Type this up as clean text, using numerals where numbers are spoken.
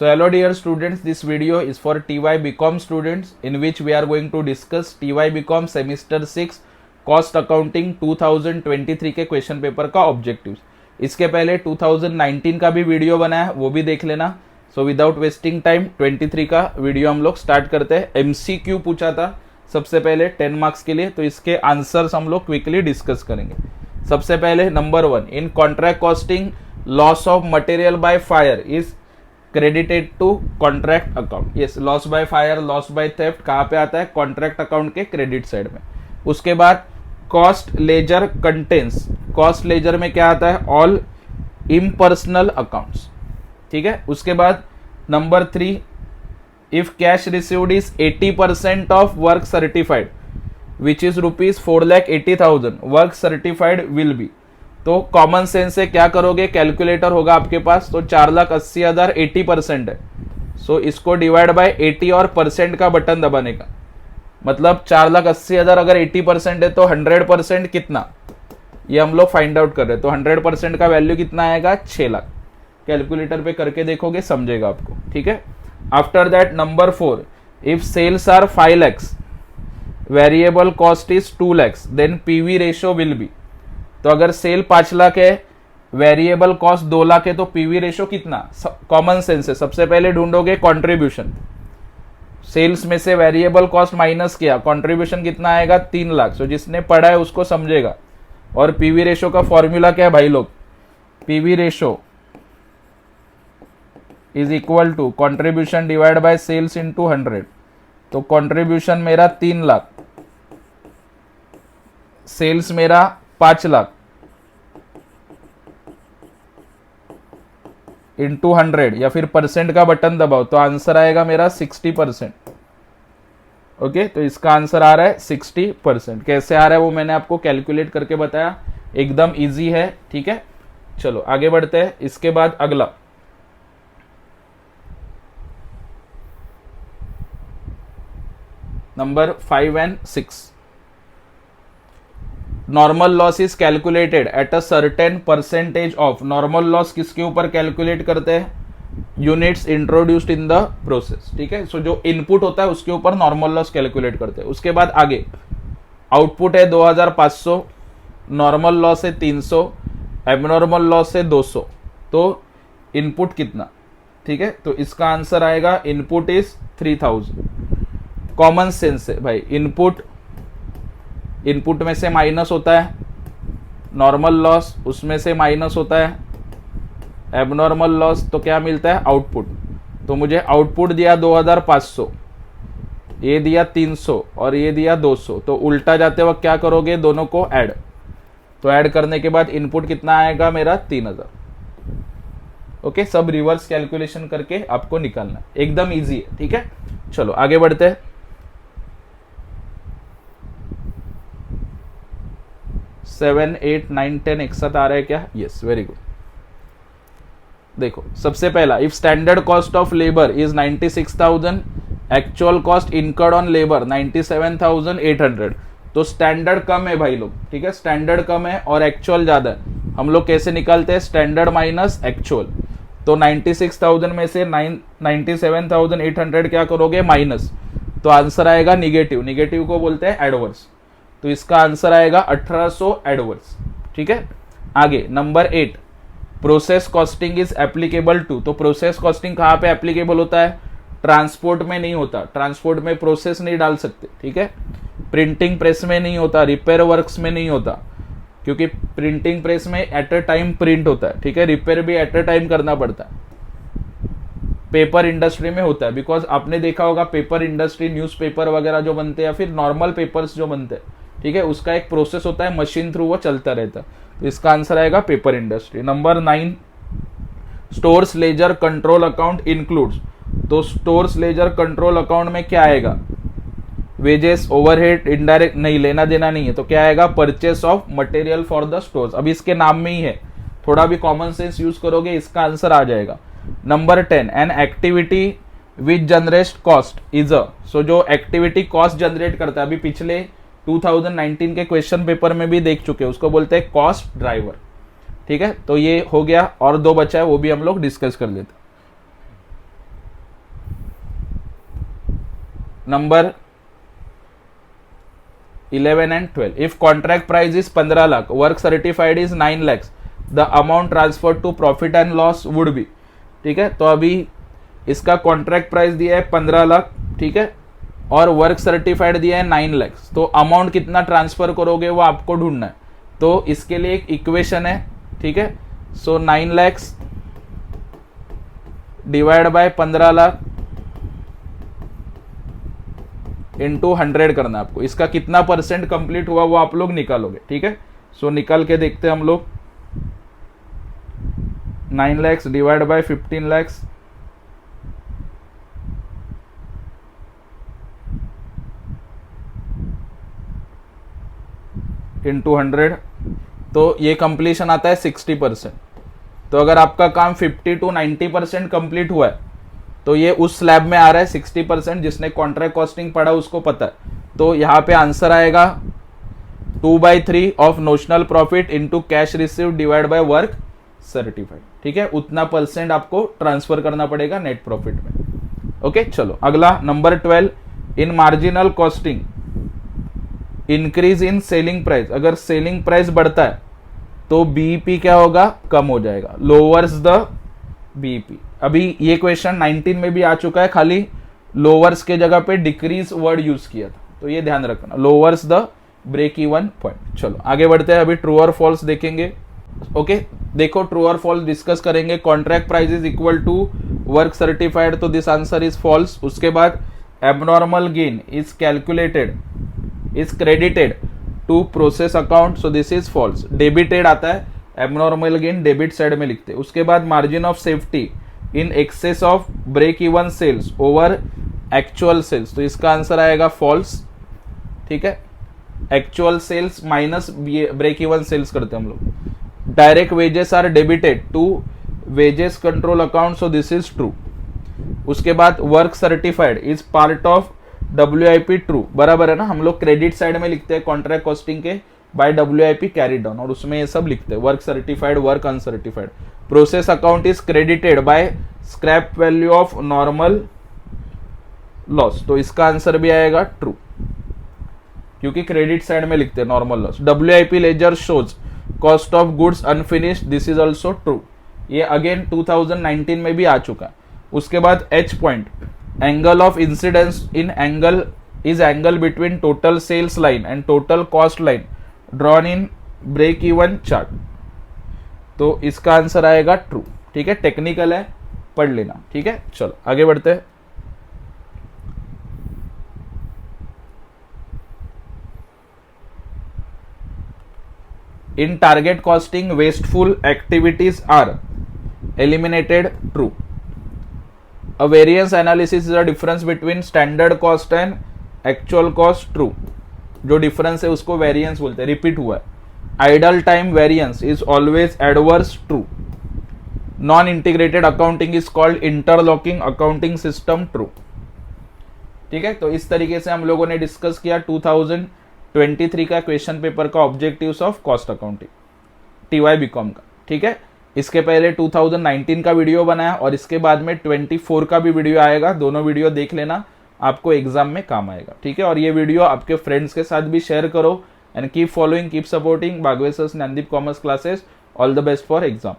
So hello dear students, this video is for TY BCom students in which we are going to discuss TY BCom semester 6 cost accounting 2023 के question paper का objectives. इसके पहले 2019 का भी video बना है, वो भी देख लेना। सो विदाउट वेस्टिंग टाइम 23 का वीडियो हम लोग स्टार्ट करते हैं। एमसीक्यू पूछा था सबसे पहले 10 मार्क्स के लिए, तो इसके आंसर्स हम लोग क्विकली डिस्कस करेंगे। सबसे पहले number 1, in contract costing loss of material by fire is credited to contract account. Yes, loss by fire, loss by theft कहाँ पे आता है? कॉन्ट्रैक्ट अकाउंट के क्रेडिट साइड में। उसके बाद cost ledger contains, cost ledger में क्या आता है? All impersonal accounts. ठीक है। उसके बाद number 3, if cash received is 80% of work certified which is ₹4,80,000, work certified will be. तो कॉमन सेंस से क्या करोगे? कैलकुलेटर होगा आपके पास, तो 4,80,000 80% है। सो इसको डिवाइड बाय 80 और परसेंट का बटन दबाने का, मतलब 4,80,000 अगर 80% है तो 100% कितना, ये हम लोग फाइंड आउट कर रहे हैं। तो 100% का वैल्यू कितना आएगा? 6 लाख। कैलकुलेटर पे करके देखोगे, समझेगा आपको। ठीक है। After that number 4, if sales are 5 lakhs, variable cost is 2 lakhs, then PV ratio will be. तो अगर सेल 5 लाख है, वेरिएबल कॉस्ट 2 लाख है, तो पीवी रेशियो कितना? कॉमन सेंस है, सबसे पहले ढूंढोगे कॉन्ट्रीब्यूशन। सेल्स में से वेरिएबल कॉस्ट माइनस किया, कंट्रीब्यूशन कितना आएगा? 3 लाख। सो जिसने पढ़ा है उसको समझेगा। और पीवी रेशियो का फॉर्मूला क्या है भाई लोग? PV ratio is equal to contribution divide by sales into 100। तो कंट्रीब्यूशन मेरा 3 लाख, सेल्स मेरा 5 लाख, इंटू 100 या फिर परसेंट का बटन दबाओ, तो आंसर आएगा मेरा 60%। ओके, तो इसका आंसर आ रहा है 60%। कैसे आ रहा है वो मैंने आपको कैलकुलेट करके बताया, एकदम इजी है। ठीक है, चलो आगे बढ़ते हैं। इसके बाद अगला number 5 and 6, normal loss is calculated at a certain percentage of. Normal loss किसके ऊपर कैलकुलेट करते हैं? Units introduced in the process. ठीक है। सो जो इनपुट होता है उसके ऊपर नॉर्मल लॉस कैलकुलेट करते हैं। उसके बाद आगे आउटपुट है 2,500, नॉर्मल लॉस है 300, एबनॉर्मल लॉस है 200। तो इनपुट कितना? ठीक है, तो इसका आंसर आएगा इनपुट इज 3,000। कॉमन सेंस है भाई, इनपुट में से माइनस होता है, नॉर्मल लॉस उसमें से माइनस होता है, एबनॉर्मल लॉस तो क्या मिलता है? आउटपुट। तो मुझे आउटपुट दिया 2,500, ये दिया 300 और ये दिया 200। तो उल्टा जाते वक्त क्या करोगे? दोनों को ऐड। तो ऐड करने के बाद इनपुट कितना आएगा मेरा? 3,000। ओके, सब रिवर्स कैलकुलेशन करके आपको निकालना, एकदम इजी है। ठीक है, चलो आगे बढ़ते हैं। 7, 8, 9, 10 एक साथ आ रहा है क्या? Yes, very good. देखो सबसे पहला, if standard cost of labour is 96,000, actual cost incurred on labour 97,800। तो स्टैंडर्ड कम है भाई लोग। ठीक है, स्टैंडर्ड कम है और एक्चुअल ज्यादा है। हम लोग कैसे निकालते हैं? Standard minus actual. तो 96,000 में से 97,800 क्या करोगे? माइनस। तो आंसर आएगा निगेटिव। निगेटिव को बोलते हैं एडवर्स। तो इसका आंसर आएगा 1800 एडवर्स। ठीक है, आगे number 8, process costing is applicable to. तो प्रोसेस कॉस्टिंग कहाँ पे एप्लीकेबल होता है? ट्रांसपोर्ट में नहीं होता, ट्रांसपोर्ट में प्रोसेस नहीं डाल सकते। ठीक है, प्रिंटिंग प्रेस में नहीं होता, रिपेयर वर्क्स में नहीं होता, क्योंकि प्रिंटिंग प्रेस में एट अ टाइम प्रिंट होता है। ठीक है, रिपेयर भी एट अ टाइम करना पड़ता है। पेपर इंडस्ट्री में होता है, बिकॉज आपने देखा होगा पेपर इंडस्ट्री, न्यूज़पेपर वगैरह जो बनते हैं या फिर नॉर्मल पेपर्स जो बनते हैं, ठीक है, उसका एक प्रोसेस होता है, मशीन थ्रू वो चलता रहता है। तो इसका आंसर आएगा paper industry. Number 9, stores ledger control account includes. तो स्टोर्स लेजर कंट्रोल अकाउंट में क्या आएगा? वेजेस, ओवरहेड, इनडायरेक्ट नहीं, लेना देना नहीं है। तो क्या आएगा? Purchase of material for the stores. अभी इसके नाम में ही है, थोड़ा भी कॉमन सेंस यूज करोगे इसका आंसर आ जाएगा। Number 10, an activity which generate cost is a. So जो एक्टिविटी कॉस्ट जनरेट करता है, अभी पिछले 2019 के क्वेश्चन पेपर में भी देख चुके हैं, उसको बोलते हैं कॉस्ट ड्राइवर। ठीक है, तो ये हो गया और 2 बचा है, वो भी हम लोग डिस्कस कर लेते हैं। Number 11 and 12. If contract price is 15 lakh, work certified is 9 lakhs, the amount transferred to profit and loss would be. ठीक है, तो अभी इसका कॉन्ट्रैक्ट प्राइस दिया है 15 लाख, ठीक है, और वर्क सर्टिफाइड दिया है 9 लैक्स, तो अमाउंट कितना ट्रांसफर करोगे वो आपको ढूंढना है। तो इसके लिए एक इक्वेशन है, ठीक है, सो 9 lakhs divide by 15 lakh into 100 करना है आपको। इसका कितना परसेंट कंप्लीट हुआ वो आप लोग निकालोगे, ठीक है। सो निकाल के देखते हैं हम लोग। 9 lakhs divide by 15 lakhs, into 100, तो ये कंप्लीशन आता है 60%। तो अगर आपका काम 50 to 90% कंप्लीट हुआ है तो ये उस स्लैब में आ रहा है 60%। जिसने कॉन्ट्रैक्ट कॉस्टिंग पढ़ा उसको पता है। तो यहाँ पे आंसर आएगा 2/3 of notional profit into cash receive divide by work certified, ठीक है। उतना परसेंट आपको ट्रांसफर करना पड़ेगा नेट प्रॉफिट में। ओके, चलो अगला number 12, in marginal costing increase in selling price. अगर सेलिंग प्राइस बढ़ता है तो बीईपी क्या होगा, कम हो जाएगा, लोअर्स द बीईपी। अभी ये क्वेश्चन 19 में भी आ चुका है, खाली लोअर्स के जगह पे डिक्रीज वर्ड यूज किया था, तो ये ध्यान रखना, lowers the break even point. चलो आगे बढ़ते हैं, अभी ट्रू और फॉल्स देखेंगे। ओके, देखो ट्रू और फॉल्स डिस्कस करेंगे। Contract price is equal to work certified, तो दिस आंसर इज फॉल्स। उसके बाद abnormal gain is calculated is credited to process account, so this is false. Debited आता है, एबनॉर्मल गेन डेबिट साइड में लिखते हैं। उसके बाद margin of safety in excess of break even sales over actual sales, तो इसका आंसर आएगा फॉल्स, ठीक है। Actual sales minus break even sales करते हैं हम लोग। Direct wages are debited to wages control account, so this is true. उसके बाद work certified is part of WIP, true, बराबर है ना। हम लोग क्रेडिट साइड में लिखते हैं कॉन्ट्रैक्ट कॉस्टिंग के बाय WIP कैरिड डाउन, और उसमें ये सब लिखते हैं, work certified, work uncertified. Process account is credited bye scrap value of normal loss, तो इसका आंसर भी आएगा ट्रू, क्योंकि क्रेडिट साइड में लिखते हैं normal loss. WIP ledger shows cost of goods unfinished, this is also true, ये again 2019 में भी आ चुका है। उसके बाद H point, angle of incidence in angle is angle between total sales line and total cost line drawn in break even chart, तो इसका आंसर आएगा ट्रू, ठीक है। टेक्निकल है, पढ़ लेना, ठीक है। चलो आगे बढ़ते हैं। In target costing wasteful activities are eliminated, true. A variance analysis is a difference between standard cost and actual cost, true। जो difference है उसको variance बोलते हैं, repeat हुआ है। Idle time variance is always adverse, true। Non-integrated accounting is called interlocking accounting system, true। ठीक है, तो इस तरीके से हम लोगों ने डिस्कस किया 2023 का क्वेश्चन पेपर का objectives of cost accounting TY BCom का, ठीक है। इसके पहले 2019 का वीडियो बनाया और इसके बाद में 24 का भी वीडियो आएगा, दोनों वीडियो देख लेना, आपको एग्जाम में काम आएगा, ठीक है। और ये वीडियो आपके फ्रेंड्स के साथ भी शेयर करो and keep following, keep supporting Bagwe sir Gyandeep commerce classes. All the best for exam.